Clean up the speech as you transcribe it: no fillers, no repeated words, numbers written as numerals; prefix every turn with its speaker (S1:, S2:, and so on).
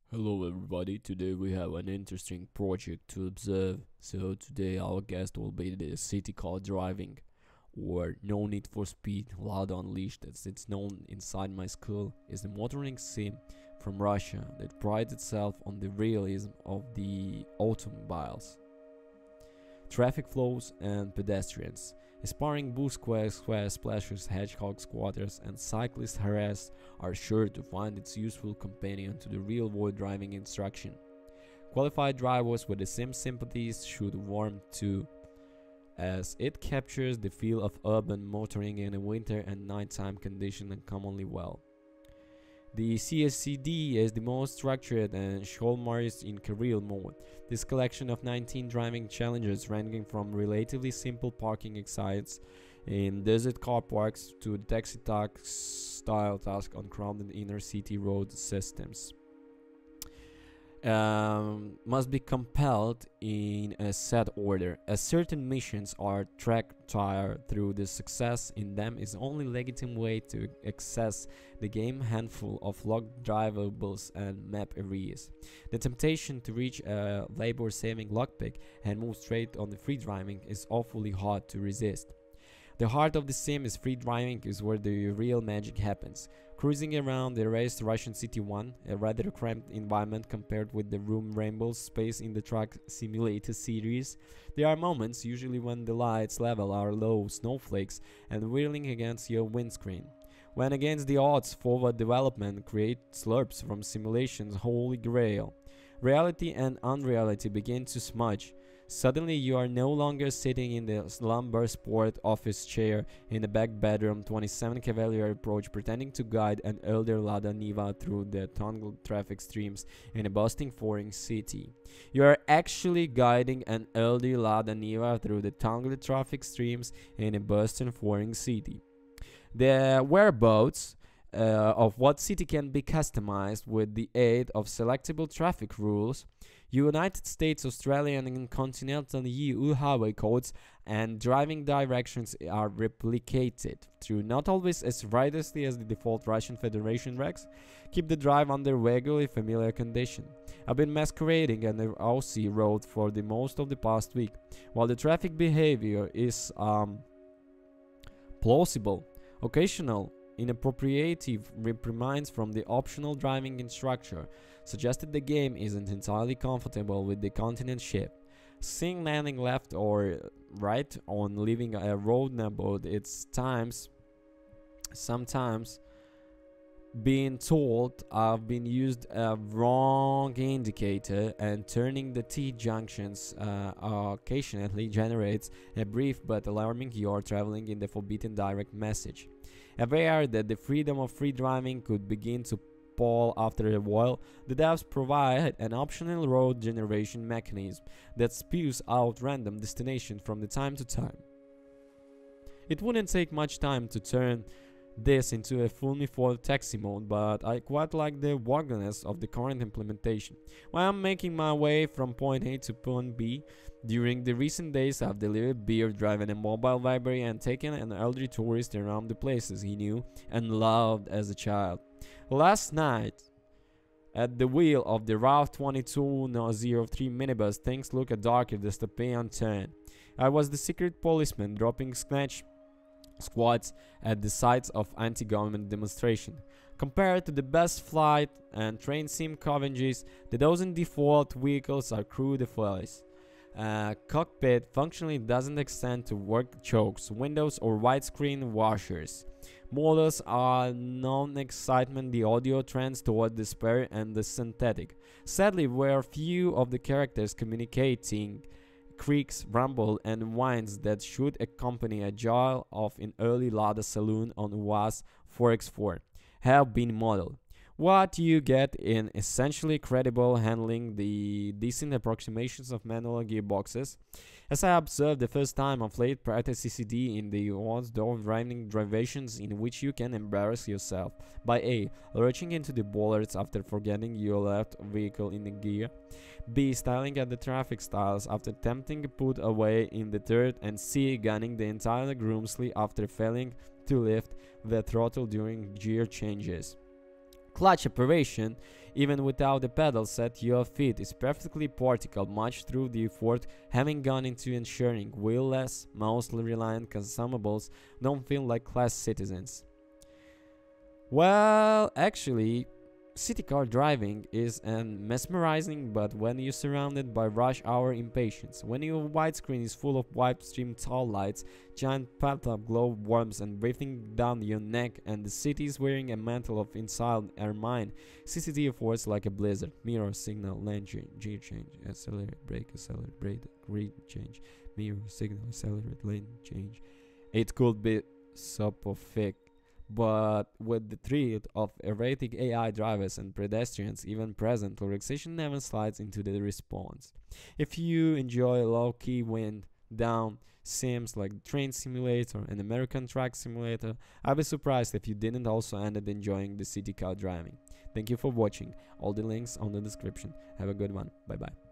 S1: Hello everybody, today we have an interesting project to observe. So today our guest will be the city car driving, or No Need for Speed Loud Unleashed as it's known inside my school, is a motoring sim from Russia that prides itself on the realism of the automobiles, traffic flows and pedestrians. Aspiring boo square splashers, hedgehog squatters, and cyclist harass are sure to find its useful companion to the real world driving instruction. Qualified drivers with the sim sympathies should warm to, as it captures the feel of urban motoring in a winter and nighttime condition uncommonly well. The CSCD is the most structured and Scholmar's in career mode. This collection of 19 driving challenges ranging from relatively simple parking exercises in desert car parks to taxi style tasks on crowded inner city road systems must be compelled in a set order, as certain missions are tracked through. The success in them is only legitimate way to access the game handful of locked drivables and map areas. The temptation to reach a labor-saving lockpick and move straight on the free driving is awfully hard to resist. The heart of the sim is free driving is where the real magic happens. Cruising around the erased Russian City 1, a rather cramped environment compared with the room rainbow space in the Truck Simulator series, there are moments, usually when the lights level are low snowflakes and whirling against your windscreen. When against the odds, forward development creates slurps from simulation's holy grail. Reality and unreality begin to smudge. Suddenly, you are no longer sitting in the slumber sport office chair in the back bedroom 27 Cavalier approach pretending to guide an elder Lada Niva through the tangled traffic streams in a bustling foreign city. You are actually guiding an elder Lada Niva through the tangled traffic streams in a bustling foreign city. The whereabouts of what city can be customized with the aid of selectable traffic rules, United States, Australian, and continental EU highway codes and driving directions are replicated through not always as rigorously as the default Russian Federation regs, keep the drive under vaguely familiar condition. I've been masquerading on the Aussie road for the most of the past week, while the traffic behavior is plausible, occasional inappropriative reprimands from the optional driving instructor suggested the game isn't entirely comfortable with the continent ship. Seeing landing left or right on leaving a road about its times, sometimes being told I've been used a wrong indicator and turning the T junctions occasionally generates a brief but alarming "you're traveling in the forbidden direct" message. Aware that the freedom of free driving could begin to pall after a while, the devs provide an optional road generation mechanism that spews out random destinations from the time to time. It wouldn't take much time to turn this into a fully full taxi mode, but I quite like the vagueness of the current implementation. While I'm making my way from point A to point B, during the recent days I've delivered beer, driven a mobile library, and taken an elderly tourist around the places he knew and loved as a child. Last night, at the wheel of the Route 2203 minibus, things look a darker dystopian turn. I was the secret policeman dropping snatch squads at the sites of anti-government demonstration. Compared to the best flight and train sim Covenges, the dozen default vehicles are crude affairs. Cockpit functionally doesn't extend to work chokes, windows, or widescreen washers. Models are non-excitement, the audio trends toward despair and the synthetic. Sadly, where few of the characters communicating creaks, rumble, and whines that should accompany a jar of an early Lada saloon on UAZ 4x4 have been modeled. What you get in essentially credible handling the decent approximations of manual gearboxes. As I observed the first time of late prior to CCD in the one-door driving derivations in which you can embarrass yourself by A. lurching into the bollards after forgetting your left vehicle in the gear, B. styling at the traffic styles after attempting to put away in the third, and C. gunning the entire groomsly after failing to lift the throttle during gear changes. Clutch operation, even without the pedals at your feet, is perfectly practical, much through the effort having gone into ensuring wheel-less, mostly reliant consumables don't feel like class citizens. Well, actually, city car driving is mesmerizing, but when you're surrounded by rush hour impatience, when your widescreen is full of wide stream tall lights, giant pop-up glow worms and breathing down your neck, and the city is wearing a mantle of inside ermine, CCTV force like a blizzard, mirror, signal, lane change, gear change, accelerate, brake, grid change, mirror, signal, accelerate, lane change. It could be so perfect. But with the threat of erratic AI drivers and pedestrians even present, relaxation never slides into the response. If you enjoy low-key wind down sims like Train Simulator and American Truck Simulator, I'd be surprised if you didn't also end up enjoying the city car driving. Thank you for watching. All the links on the description. Have a good one. Bye bye.